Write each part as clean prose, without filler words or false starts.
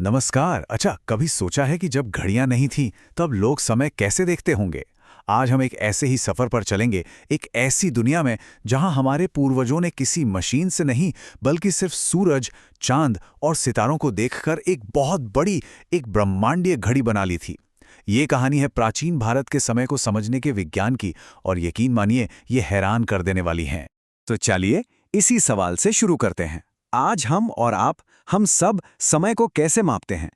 नमस्कार। अच्छा, कभी सोचा है कि जब घड़ियां नहीं थीं तब लोग समय कैसे देखते होंगे? आज हम एक ऐसे ही सफर पर चलेंगे, एक ऐसी दुनिया में जहां हमारे पूर्वजों ने किसी मशीन से नहीं बल्कि सिर्फ सूरज, चांद और सितारों को देखकर एक बहुत बड़ी, एक ब्रह्मांडीय घड़ी बना ली थी। ये कहानी है प्राचीन भारत के समय को समझने के विज्ञान की, और यकीन मानिए ये हैरान कर देने वाली है। तो चलिए इसी सवाल से शुरू करते हैं। आज हम और आप, हम सब समय को कैसे मापते हैं?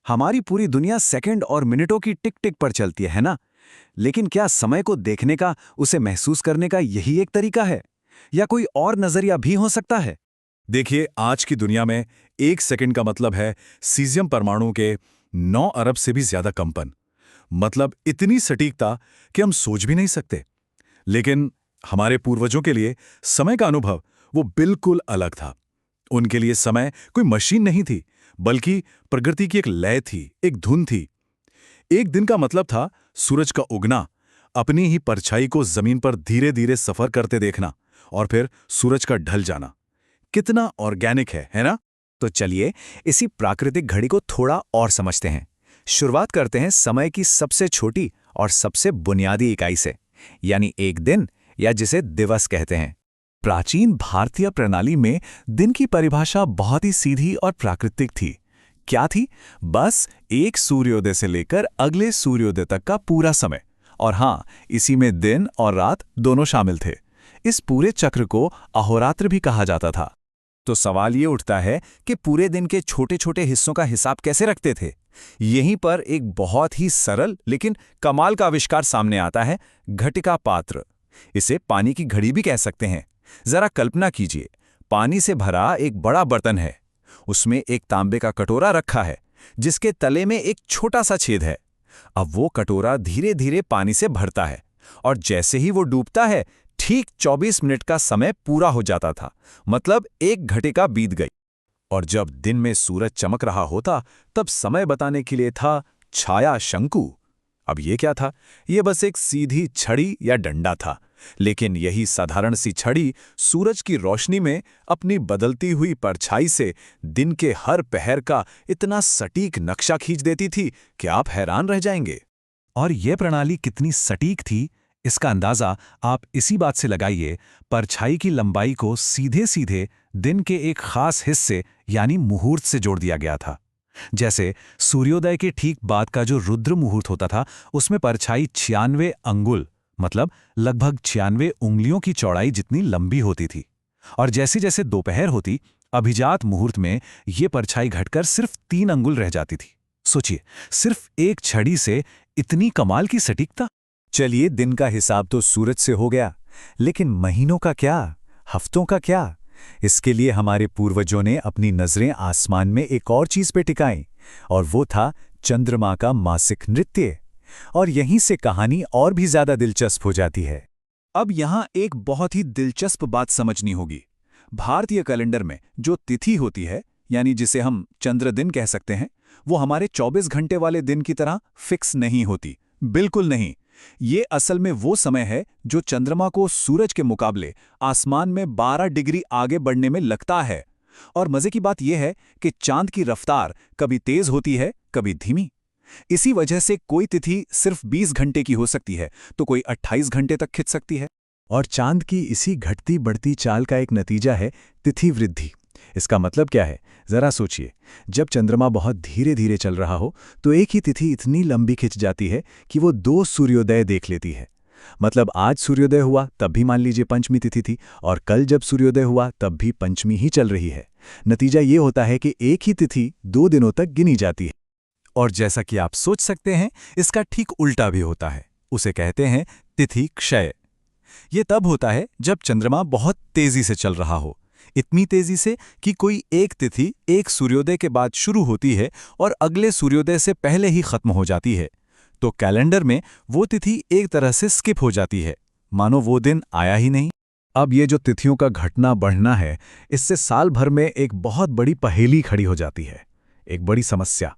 हमारी पूरी दुनिया सेकंड और मिनटों की टिक टिक पर चलती है ना? लेकिन क्या समय को देखने का, उसे महसूस करने का यही एक तरीका है, या कोई और नजरिया भी हो सकता है? देखिए, आज की दुनिया में 1 सेकंड का मतलब है सीजियम परमाणु के 9 अरब से भी ज्यादा कंपन। मतलब इतनी सटीकता कि हम सोच भी नहीं सकते। लेकिन हमारे पूर्वजों के लिए समय का अनुभव वो बिल्कुल अलग था। उनके लिए समय कोई मशीन नहीं थी, बल्कि प्रकृति की एक लय थी, एक धुन थी। एक दिन का मतलब था सूरज का उगना, अपनी ही परछाई को जमीन पर धीरे धीरे सफर करते देखना, और फिर सूरज का ढल जाना। कितना ऑर्गेनिक है ना? तो चलिए इसी प्राकृतिक घड़ी को थोड़ा और समझते हैं। शुरुआत करते हैं समय की सबसे छोटी और सबसे बुनियादी इकाई से, यानी एक दिन, या जिसे दिवस कहते हैं। प्राचीन भारतीय प्रणाली में दिन की परिभाषा बहुत ही सीधी और प्राकृतिक थी। क्या थी? बस एक सूर्योदय से लेकर अगले सूर्योदय तक का पूरा समय। और हाँ, इसी में दिन और रात दोनों शामिल थे। इस पूरे चक्र को अहोरात्र भी कहा जाता था। तो सवाल ये उठता है कि पूरे दिन के छोटे छोटे हिस्सों का हिसाब कैसे रखते थे? यहीं पर एक बहुत ही सरल लेकिन कमाल का आविष्कार सामने आता है, घटिका पात्र। इसे पानी की घड़ी भी कह सकते हैं। जरा कल्पना कीजिए, पानी से भरा एक बड़ा बर्तन है। उसमें एक तांबे का कटोरा रखा है, जिसके तले में एक छोटा सा छेद है। अब वो कटोरा धीरे धीरे पानी से भरता है, और जैसे ही वो डूबता है, ठीक 24 मिनट का समय पूरा हो जाता था। मतलब एक घटिका बीत गई। और जब दिन में सूरज चमक रहा होता, तब समय बताने के लिए था छाया शंकु। अब ये क्या था? ये बस एक सीधी छड़ी या डंडा था। लेकिन यही साधारण सी छड़ी सूरज की रोशनी में अपनी बदलती हुई परछाई से दिन के हर पहर का इतना सटीक नक्शा खींच देती थी कि आप हैरान रह जाएंगे। और यह प्रणाली कितनी सटीक थी, इसका अंदाजा आप इसी बात से लगाइए। परछाई की लंबाई को सीधे सीधे दिन के एक खास हिस्से यानी मुहूर्त से जोड़ दिया गया था। जैसे सूर्योदय के ठीक बाद का जो रुद्र मुहूर्त होता था, उसमें परछाई 96 अंगुल, मतलब लगभग 96 उंगलियों की चौड़ाई जितनी लंबी होती थी। और जैसे जैसे दोपहर होती, अभिजात मुहूर्त में ये परछाई घटकर सिर्फ 3 अंगुल रह जाती थी। सोचिए, सिर्फ एक छड़ी से इतनी कमाल की सटीकता। चलिए, दिन का हिसाब तो सूरज से हो गया, लेकिन महीनों का क्या, हफ्तों का क्या? इसके लिए हमारे पूर्वजों ने अपनी नजरें आसमान में एक और चीज पे टिकाईं, और वो था चंद्रमा का मासिक नृत्य। और यहीं से कहानी और भी ज्यादा दिलचस्प हो जाती है। अब यहां एक बहुत ही दिलचस्प बात समझनी होगी। भारतीय कैलेंडर में जो तिथि होती है, यानी जिसे हम चंद्र दिन कह सकते हैं, वो हमारे 24 घंटे वाले दिन की तरह फिक्स नहीं होती। बिल्कुल नहीं। ये असल में वो समय है जो चंद्रमा को सूरज के मुकाबले आसमान में 12 डिग्री आगे बढ़ने में लगता है। और मजे की बात यह है कि चांद की रफ्तार कभी तेज होती है, कभी धीमी। इसी वजह से कोई तिथि सिर्फ 20 घंटे की हो सकती है, तो कोई 28 घंटे तक खिंच सकती है। और चांद की इसी घटती बढ़ती चाल का एक नतीजा है तिथि वृद्धि। इसका मतलब क्या है? जरा सोचिए, जब चंद्रमा बहुत धीरे धीरे चल रहा हो, तो एक ही तिथि इतनी लंबी खिंच जाती है कि वो 2 सूर्योदय देख लेती है। मतलब आज सूर्योदय हुआ तब भी मान लीजिए पंचमी तिथि थी, और कल जब सूर्योदय हुआ तब भी पंचमी ही चल रही है। नतीजा ये होता है कि एक ही तिथि 2 दिनों तक गिनी जाती है। और जैसा कि आप सोच सकते हैं, इसका ठीक उल्टा भी होता है। उसे कहते हैं तिथि क्षय। ये तब होता है जब चंद्रमा बहुत तेजी से चल रहा हो, इतनी तेजी से कि कोई एक तिथि एक सूर्योदय के बाद शुरू होती है और अगले सूर्योदय से पहले ही खत्म हो जाती है। तो कैलेंडर में वो तिथि एक तरह से स्किप हो जाती है, मानो वो दिन आया ही नहीं। अब ये जो तिथियों का घटना बढ़ना है, इससे साल भर में एक बहुत बड़ी पहेली खड़ी हो जाती है, एक बड़ी समस्या।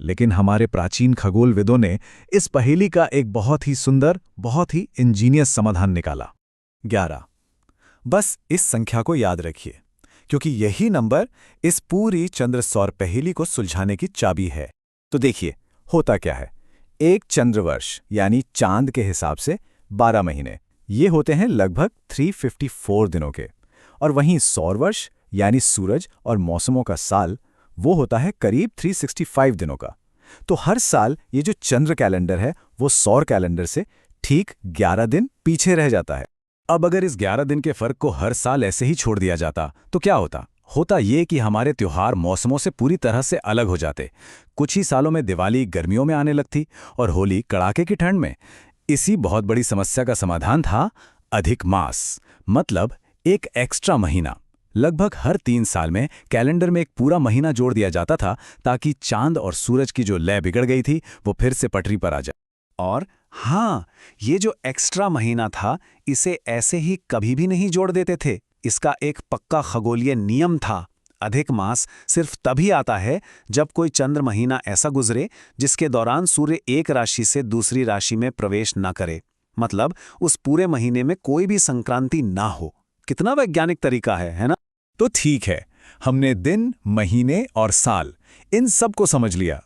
लेकिन हमारे प्राचीन खगोलविदों ने इस पहेली का एक बहुत ही सुंदर, बहुत ही इंजीनियस समाधान निकाला। 11। बस इस संख्या को याद रखिए, क्योंकि यही नंबर इस पूरी चंद्र सौर पहेली को सुलझाने की चाबी है। तो देखिए, होता क्या है। एक चंद्रवर्ष यानी चांद के हिसाब से 12 महीने, ये होते हैं लगभग 354 दिनों के। और वहीं सौर वर्ष यानी सूरज और मौसमों का साल, वो होता है करीब 365 दिनों का। तो हर साल ये जो चंद्र कैलेंडर है वो सौर कैलेंडर से ठीक 11 दिन पीछे रह जाता है। अब अगर इस 11 दिन के फर्क को हर साल ऐसे ही छोड़ दिया जाता तो क्या होता? होता ये कि हमारे त्योहार मौसमों से पूरी तरह से अलग हो जाते। कुछ ही सालों में दिवाली गर्मियों में आने लगती और होली कड़ाके की ठंड में। इसी बहुत बड़ी समस्या का समाधान था अधिक मास, मतलब एक एक्स्ट्रा महीना। लगभग हर 3 साल में कैलेंडर में एक पूरा महीना जोड़ दिया जाता था ताकि चांद और सूरज की जो लय बिगड़ गई थी वो फिर से पटरी पर आ जाए। और हाँ, ये जो एक्स्ट्रा महीना था इसे ऐसे ही कभी भी नहीं जोड़ देते थे। इसका एक पक्का खगोलीय नियम था। अधिक मास सिर्फ तभी आता है जब कोई चंद्र महीना ऐसा गुजरे जिसके दौरान सूर्य एक राशि से दूसरी राशि में प्रवेश न करे। मतलब उस पूरे महीने में कोई भी संक्रांति ना हो। कितना वैज्ञानिक तरीका है ना? तो ठीक है, हमने दिन, महीने और साल इन सब को समझ लिया।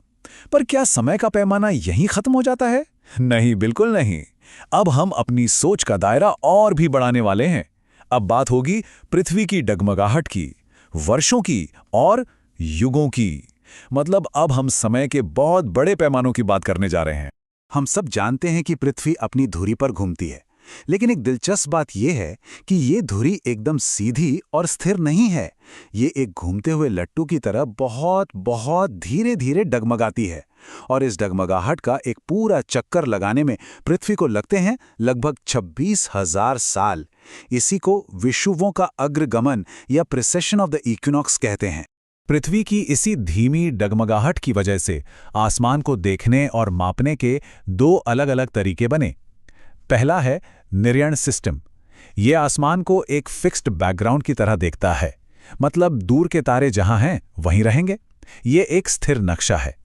पर क्या समय का पैमाना यहीं खत्म हो जाता है? नहीं, बिल्कुल नहीं। अब हम अपनी सोच का दायरा और भी बढ़ाने वाले हैं। अब बात होगी पृथ्वी की डगमगाहट की, वर्षों की और युगों की। मतलब अब हम समय के बहुत बड़े पैमानों की बात करने जा रहे हैं। हम सब जानते हैं कि पृथ्वी अपनी धुरी पर घूमती है, लेकिन एक दिलचस्प बात यह है कि ये धुरी एकदम सीधी और स्थिर नहीं है। ये एक घूमते हुए लट्टू की तरह बहुत बहुत धीरे धीरे डगमगाती है। और इस डगमगाहट का एक पूरा चक्कर लगाने में पृथ्वी को लगते हैं लगभग 26,000 साल। इसी को विषुवों का अग्रगमन या प्रिसेशन ऑफ द इक्विनॉक्स कहते हैं। पृथ्वी की इसी धीमी डगमगाहट की वजह से आसमान को देखने और मापने के 2 अलग-अलग तरीके बने। पहला है निर्यण सिस्टम। ये आसमान को एक फिक्स्ड बैकग्राउंड की तरह देखता है, मतलब दूर के तारे जहां हैं वहीं रहेंगे। ये एक स्थिर नक्शा है।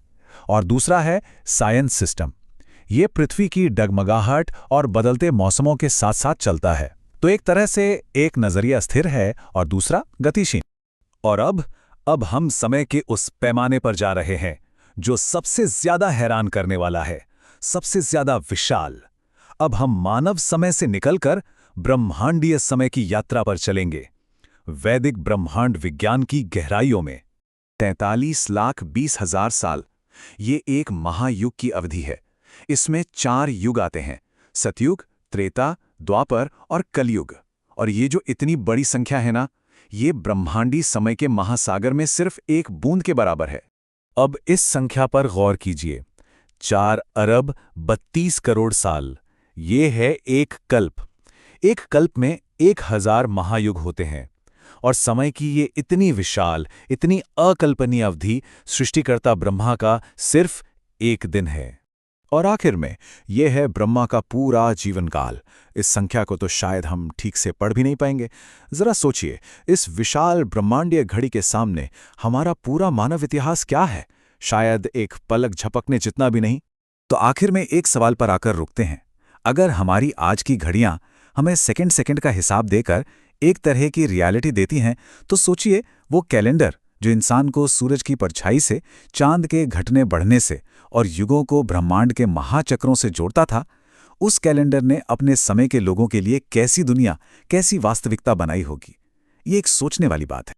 और दूसरा है साइंस सिस्टम। ये पृथ्वी की डगमगाहट और बदलते मौसमों के साथ साथ चलता है। तो एक तरह से एक नजरिया स्थिर है और दूसरा गतिशील। और अब हम समय के उस पैमाने पर जा रहे हैं जो सबसे ज्यादा हैरान करने वाला है, सबसे ज्यादा विशाल। अब हम मानव समय से निकलकर ब्रह्मांडीय समय की यात्रा पर चलेंगे, वैदिक ब्रह्मांड विज्ञान की गहराइयों में। 43,20,000 साल, ये एक महायुग की अवधि है। इसमें 4 युग आते हैं: सतयुग, त्रेता, द्वापर और कलयुग। और ये जो इतनी बड़ी संख्या है ना, ये ब्रह्मांडी समय के महासागर में सिर्फ एक बूंद के बराबर है। अब इस संख्या पर गौर कीजिए, 4 अरब 32 करोड़ साल। ये है एक कल्प। एक कल्प में 1000 महायुग होते हैं। और समय की ये इतनी विशाल, इतनी अकल्पनीय अवधि सृष्टिकर्ता ब्रह्मा का सिर्फ एक दिन है। और आखिर में यह है ब्रह्मा का पूरा जीवन काल। इस संख्या को तो शायद हम ठीक से पढ़ भी नहीं पाएंगे। जरा सोचिए, इस विशाल ब्रह्मांडीय घड़ी के सामने हमारा पूरा मानव इतिहास क्या है? शायद एक पलक झपकने जितना भी नहीं। तो आखिर में एक सवाल पर आकर रुकते हैं। अगर हमारी आज की घड़ियां हमें सेकंड सेकंड का हिसाब देकर एक तरह की रियलिटी देती हैं, तो सोचिए वो कैलेंडर जो इंसान को सूरज की परछाई से, चांद के घटने बढ़ने से और युगों को ब्रह्मांड के महाचक्रों से जोड़ता था, उस कैलेंडर ने अपने समय के लोगों के लिए कैसी दुनिया, कैसी वास्तविकता बनाई होगी। ये एक सोचने वाली बात है।